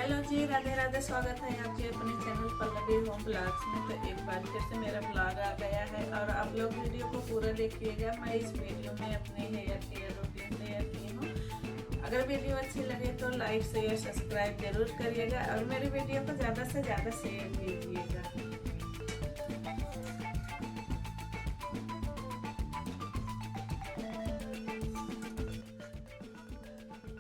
Hello जी, राधे राधे। स्वागत है आपके अपने चैनल पल्लवी होम ब्लॉग्स में। तो एक बार फिर से मेरा ब्लॉग आ गया है और आप लोग वीडियो को पूरा देखिएगा। मैं इस वीडियो में अपने हेयर केयर रूटीन शेयर की हूँ। अगर वीडियो अच्छी लगे तो लाइक शेयर सब्सक्राइब जरूर करिएगा और मेरी वीडियो को ज़्यादा से ज़्यादा शेयर कीजिएगा।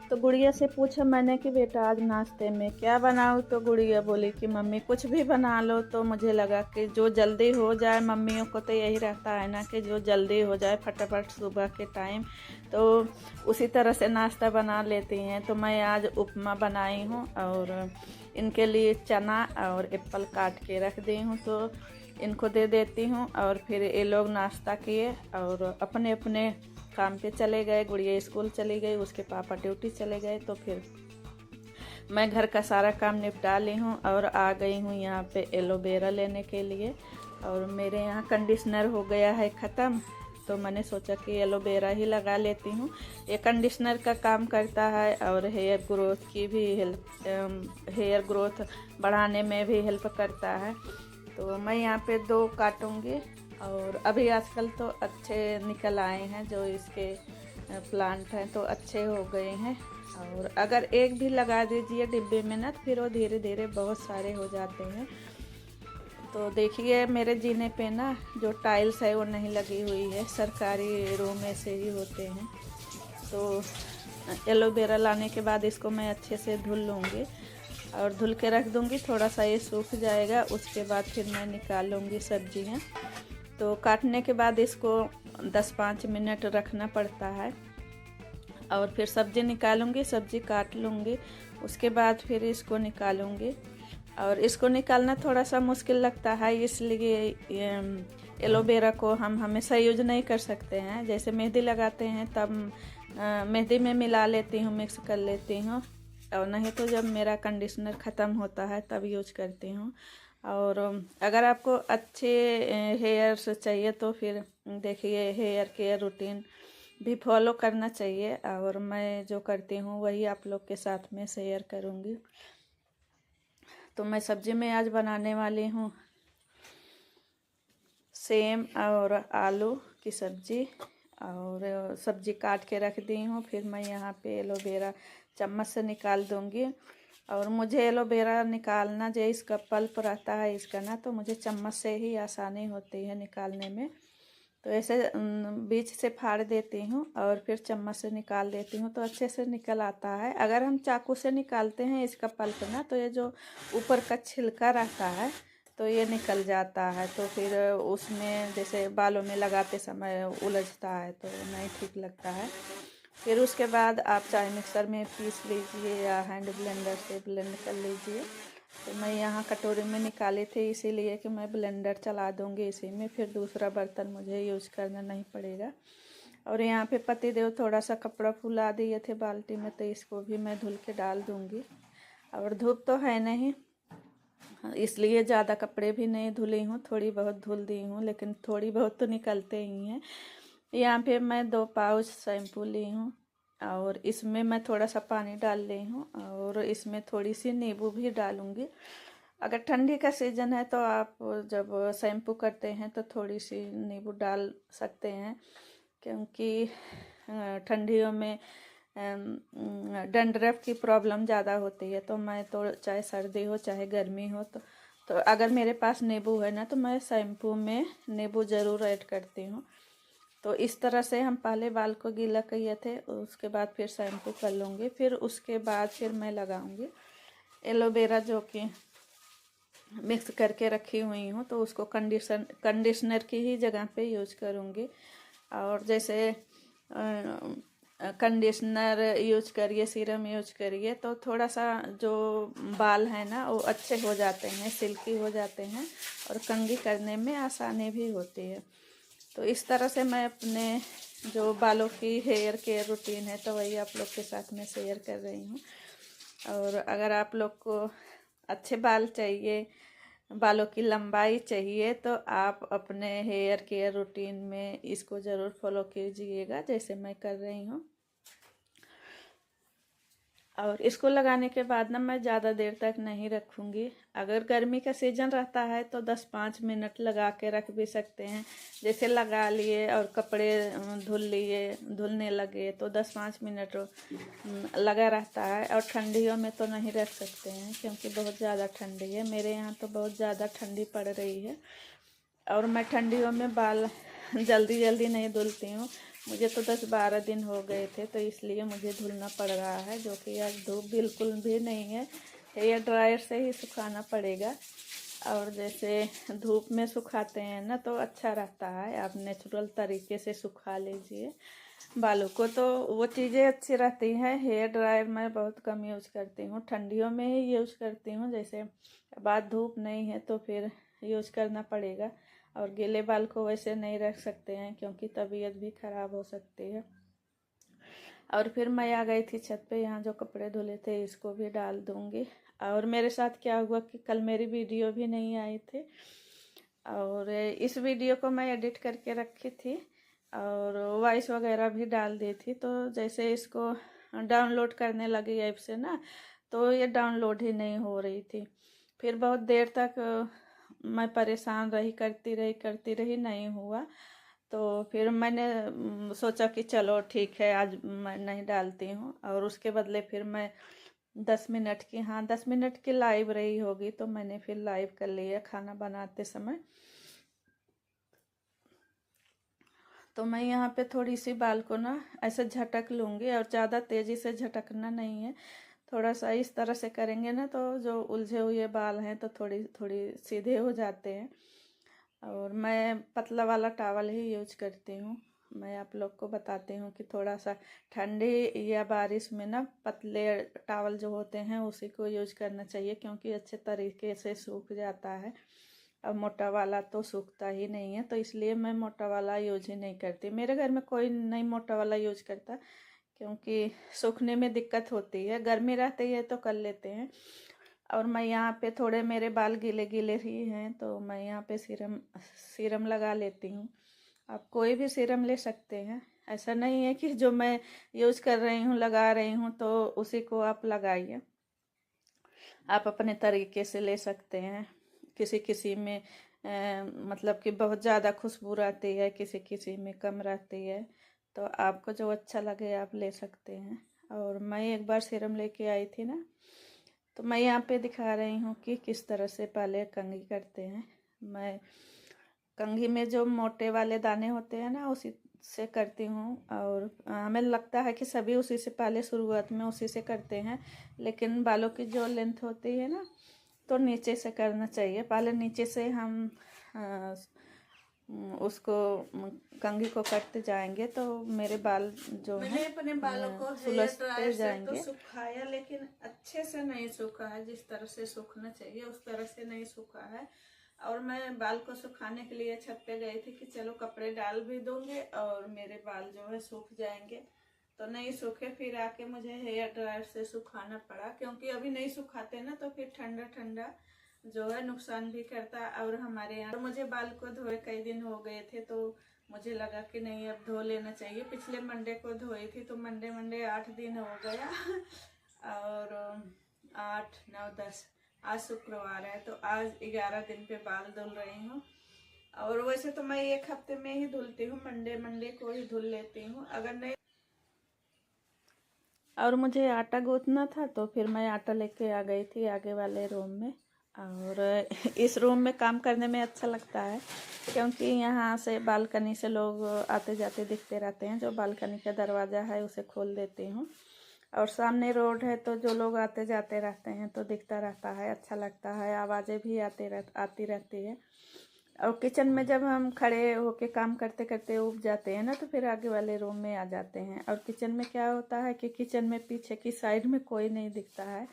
तो गुड़िया से पूछा मैंने कि बेटा आज नाश्ते में क्या बनाऊँ। तो गुड़िया बोली कि मम्मी कुछ भी बना लो। तो मुझे लगा कि जो जल्दी हो जाए, मम्मियों को तो यही रहता है ना कि जो जल्दी हो जाए फटाफट सुबह के टाइम, तो उसी तरह से नाश्ता बना लेती हैं। तो मैं आज उपमा बनाई हूँ और इनके लिए चना और एप्पल काट के रख दी हूँ, तो इनको दे देती हूँ। और फिर ये लोग नाश्ता किए और अपने अपने काम पे चले गए। गुड़िया स्कूल चली गई, उसके पापा ड्यूटी चले गए। तो फिर मैं घर का सारा काम निपटा ली हूँ और आ गई हूँ यहाँ पे एलोवेरा लेने के लिए। और मेरे यहाँ कंडीशनर हो गया है ख़त्म, तो मैंने सोचा कि एलोवेरा ही लगा लेती हूँ। ये कंडीशनर का काम करता है और हेयर ग्रोथ की भी हेयर ग्रोथ बढ़ाने में भी हेल्प करता है। तो मैं यहाँ पे 2 काटूँगी और अभी आजकल तो अच्छे निकल आए हैं, जो इसके प्लांट हैं तो अच्छे हो गए हैं। और अगर एक भी लगा दीजिए डिब्बे में ना, तो फिर वो धीरे धीरे बहुत सारे हो जाते हैं। तो देखिए मेरे जीने पे ना जो टाइल्स है वो नहीं लगी हुई है, सरकारी रूम में से ही होते हैं। तो एलोवेरा लाने के बाद इसको मैं अच्छे से धुल लूँगी और धुल के रख दूँगी। थोड़ा सा ये सूख जाएगा, उसके बाद फिर मैं निकाल लूँगी सब्जियाँ। तो काटने के बाद इसको 10-5 मिनट रखना पड़ता है और फिर सब्ज़ी निकालूंगी, सब्ज़ी काट लूँगी, उसके बाद फिर इसको निकालूंगी। और इसको निकालना थोड़ा सा मुश्किल लगता है, इसलिए एलोवेरा को हम हमेशा यूज नहीं कर सकते हैं। जैसे मेहंदी लगाते हैं तब मेहंदी में मिला लेती हूँ, मिक्स कर लेती हूँ, और नहीं तो जब मेरा कंडीशनर ख़त्म होता है तब यूज करती हूँ। और अगर आपको अच्छे हेयर्स चाहिए तो फिर देखिए हेयर केयर रूटीन भी फॉलो करना चाहिए, और मैं जो करती हूँ वही आप लोग के साथ में शेयर करूँगी। तो मैं सब्ज़ी में आज बनाने वाली हूँ सेम और आलू की सब्ज़ी, और सब्ज़ी काट के रख दी हूँ। फिर मैं यहाँ पे एलोवेरा चम्मच से निकाल दूँगी। और मुझे एलोवेरा निकालना, जो इसका पल्प रहता है इसका ना, तो मुझे चम्मच से ही आसानी होती है निकालने में। तो ऐसे बीच से फाड़ देती हूँ और फिर चम्मच से निकाल देती हूँ, तो अच्छे से निकल आता है। अगर हम चाकू से निकालते हैं इसका पल्प ना, तो ये जो ऊपर का छिलका रहता है तो ये निकल जाता है। तो फिर उसमें जैसे बालों में लगाते समय उलझता है, तो नहीं ठीक लगता है। फिर उसके बाद आप चाहे मिक्सर में पीस लीजिए या हैंड ब्लेंडर से ब्लेंड कर लीजिए। तो मैं यहाँ कटोरी में निकाली थी इसीलिए कि मैं ब्लेंडर चला दूँगी इसी में, फिर दूसरा बर्तन मुझे यूज करना नहीं पड़ेगा। और यहाँ पे पतिदेव थोड़ा सा कपड़ा फुला दिए थे बाल्टी में, तो इसको भी मैं धुल के डाल दूँगी। और धूप तो है नहीं, इसलिए ज़्यादा कपड़े भी नहीं धुली हूँ, थोड़ी बहुत धुल दी हूँ, लेकिन थोड़ी बहुत तो निकलते ही हैं। यहाँ पे मैं 2 पाउच शैम्पू ली हूँ और इसमें मैं थोड़ा सा पानी डाल ली हूँ और इसमें थोड़ी सी नींबू भी डालूँगी। अगर ठंडी का सीज़न है तो आप जब शैम्पू करते हैं तो थोड़ी सी नींबू डाल सकते हैं, क्योंकि ठंडियों में डंडरफ की प्रॉब्लम ज़्यादा होती है। तो मैं तो चाहे सर्दी हो चाहे गर्मी हो, तो अगर मेरे पास नींबू है ना, तो मैं शैम्पू में नींबू ज़रूर ऐड करती हूँ। तो इस तरह से हम पहले बाल को गीला किए थे, उसके बाद फिर शैम्पू कर लूँगी, फिर उसके बाद फिर मैं लगाऊँगी एलोवेरा जो कि मिक्स करके रखी हुई हूँ। तो उसको कंडीशनर की ही जगह पे यूज करूँगी। और जैसे कंडीशनर यूज करिए, सीरम यूज करिए, तो थोड़ा सा जो बाल है ना वो अच्छे हो जाते हैं, सिल्की हो जाते हैं और कंघी करने में आसानी भी होती है। तो इस तरह से मैं अपने जो बालों की हेयर केयर रूटीन है तो वही आप लोग के साथ में शेयर कर रही हूँ। और अगर आप लोग को अच्छे बाल चाहिए, बालों की लंबाई चाहिए, तो आप अपने हेयर केयर रूटीन में इसको ज़रूर फॉलो कीजिएगा जैसे मैं कर रही हूँ। और इसको लगाने के बाद ना मैं ज़्यादा देर तक नहीं रखूँगी। अगर गर्मी का सीज़न रहता है तो 10-5 मिनट लगा के रख भी सकते हैं। जैसे लगा लिए और कपड़े धुलने लगे तो 10-5 मिनट लगा रहता है। और ठंडियों में तो नहीं रख सकते हैं क्योंकि बहुत ज़्यादा ठंडी है। मेरे यहाँ तो बहुत ज़्यादा ठंडी पड़ रही है और मैं ठंडियों में बाल जल्दी जल्दी नहीं धुलती हूँ। मुझे तो 10-12 दिन हो गए थे तो इसलिए मुझे धुलना पड़ रहा है, जो कि आज धूप बिल्कुल भी नहीं है। हेयर ड्रायर से ही सुखाना पड़ेगा। और जैसे धूप में सुखाते हैं ना तो अच्छा रहता है, आप नेचुरल तरीके से सुखा लीजिए बालों को, तो वो चीज़ें अच्छी रहती हैं। हेयर ड्रायर मैं बहुत कम यूज़ करती हूँ, ठंडियों में ही यूज़ करती हूँ। जैसे बाद धूप नहीं है तो फिर यूज़ करना पड़ेगा। और गीले बाल को वैसे नहीं रख सकते हैं क्योंकि तबीयत भी ख़राब हो सकती है। और फिर मैं आ गई थी छत पे, यहाँ जो कपड़े धुले थे इसको भी डाल दूँगी। और मेरे साथ क्या हुआ कि कल मेरी वीडियो भी नहीं आई थी और इस वीडियो को मैं एडिट करके रखी थी और वॉइस वगैरह भी डाल दी थी। तो जैसे इसको डाउनलोड करने लगी ऐप से ना, तो ये डाउनलोड ही नहीं हो रही थी। फिर बहुत देर तक मैं परेशान रही, करती रही, नहीं हुआ। तो फिर मैंने सोचा कि चलो ठीक है, आज मैं नहीं डालती हूँ। और उसके बदले फिर मैं 10 मिनट की लाइव रही होगी तो मैंने फिर लाइव कर लिया खाना बनाते समय। तो मैं यहाँ पे थोड़ी सी बाल को ना ऐसे झटक लूँगी और ज़्यादा तेज़ी से झटकना नहीं है। थोड़ा सा इस तरह से करेंगे ना तो जो उलझे हुए बाल हैं तो थोड़ी थोड़ी सीधे हो जाते हैं। और मैं पतला वाला टावल ही यूज करती हूँ। मैं आप लोग को बताती हूँ कि थोड़ा सा ठंडी या बारिश में ना पतले टावल जो होते हैं उसी को यूज करना चाहिए क्योंकि अच्छे तरीके से सूख जाता है। और मोटा वाला तो सूखता ही नहीं है, तो इसलिए मैं मोटा वाला यूज ही नहीं करती। मेरे घर में कोई नहीं मोटा वाला यूज करता क्योंकि सूखने में दिक्कत होती है। गर्मी रहती है तो कर लेते हैं। और मैं यहाँ पे थोड़े मेरे बाल गीले गीले ही हैं तो मैं यहाँ पे सीरम लगा लेती हूँ। आप कोई भी सीरम ले सकते हैं, ऐसा नहीं है कि जो मैं यूज कर रही हूँ लगा रही हूँ तो उसी को आप लगाइए। आप अपने तरीके से ले सकते हैं। किसी किसी में मतलब कि बहुत ज़्यादा खुशबू रहती है, किसी किसी में कम रहती है, तो आपको जो अच्छा लगे आप ले सकते हैं। और मैं एक बार सीरम लेके आई थी ना, तो मैं यहाँ पे दिखा रही हूँ कि किस तरह से पहले कंघी करते हैं। मैं कंघी में जो मोटे वाले दाने होते हैं ना उसी से करती हूँ। और हमें लगता है कि सभी उसी से पहले शुरुआत में उसी से करते हैं, लेकिन बालों की जो लेंथ होती है ना तो नीचे से करना चाहिए। पहले नीचे से हम उसको कंघी को करते जाएंगे तो मेरे बाल जो है अपने बालों को सुलझते जाएंगे। तो सुखाया लेकिन अच्छे से नहीं सूखा है, जिस तरह से सूखना चाहिए उस तरह से नहीं सूखा है। और मैं बाल को सुखाने के लिए छत पे गई थी कि चलो कपड़े डाल भी दूंगे और मेरे बाल जो है सूख जाएंगे, तो नहीं सूखे। फिर आके मुझे हेयर ड्रायर से सुखाना पड़ा क्योंकि अभी नहीं सुखाते ना तो फिर ठंडा ठंडा जो है नुकसान भी करता। और हमारे यहाँ तो मुझे बाल को धोए कई दिन हो गए थे तो मुझे लगा कि नहीं अब धो लेना चाहिए। पिछले मंडे को धोई थी तो मंडे 8 दिन हो गया और 8, 9, 10, आज शुक्रवार है तो आज 11 दिन पे बाल धुल रही हूँ। और वैसे तो मैं एक हफ्ते में ही धुलती हूँ, मंडे को ही धुल लेती हूँ अगर नहीं। और मुझे आटा गूंथना था तो फिर मैं आटा लेके आ गई थी आगे वाले रूम में। और इस रूम में काम करने में अच्छा लगता है क्योंकि यहाँ से बालकनी से लोग आते जाते दिखते रहते हैं। जो बालकनी का दरवाज़ा है उसे खोल देती हूँ और सामने रोड है तो जो लोग आते जाते रहते हैं तो दिखता रहता है, अच्छा लगता है। आवाज़ें भी आती रहती है। और किचन में जब हम खड़े होके काम करते करते उब जाते हैं ना तो फिर आगे वाले रूम में आ जाते हैं। और किचन में क्या होता है कि किचन में पीछे की साइड में कोई नहीं दिखता है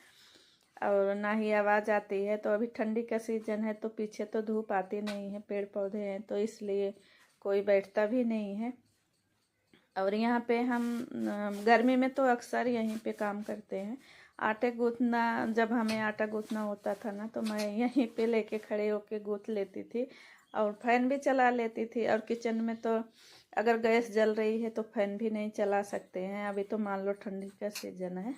और ना ही आवाज़ आती है। तो अभी ठंडी का सीज़न है तो पीछे तो धूप आती नहीं है, पेड़ पौधे हैं तो इसलिए कोई बैठता भी नहीं है। और यहाँ पे हम गर्मी में तो अक्सर यहीं पे काम करते हैं। आटे गूँथना, जब हमें आटा गूँथना होता था ना तो मैं यहीं पे लेके खड़े होके गूँथ लेती थी और फैन भी चला लेती थी। और किचन में तो अगर गैस जल रही है तो फैन भी नहीं चला सकते हैं, अभी तो मान लो ठंडी का सीज़न है।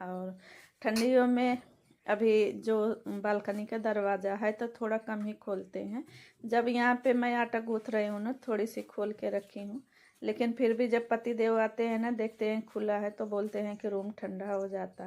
और ठंडियों में अभी जो बालकनी का दरवाज़ा है तो थोड़ा कम ही खोलते हैं। जब यहाँ पे मैं आटा गूँथ रही हूँ ना, थोड़ी सी खोल के रखी हूँ, लेकिन फिर भी जब पति देव आते हैं ना, देखते हैं खुला है तो बोलते हैं कि रूम ठंडा हो जाता है।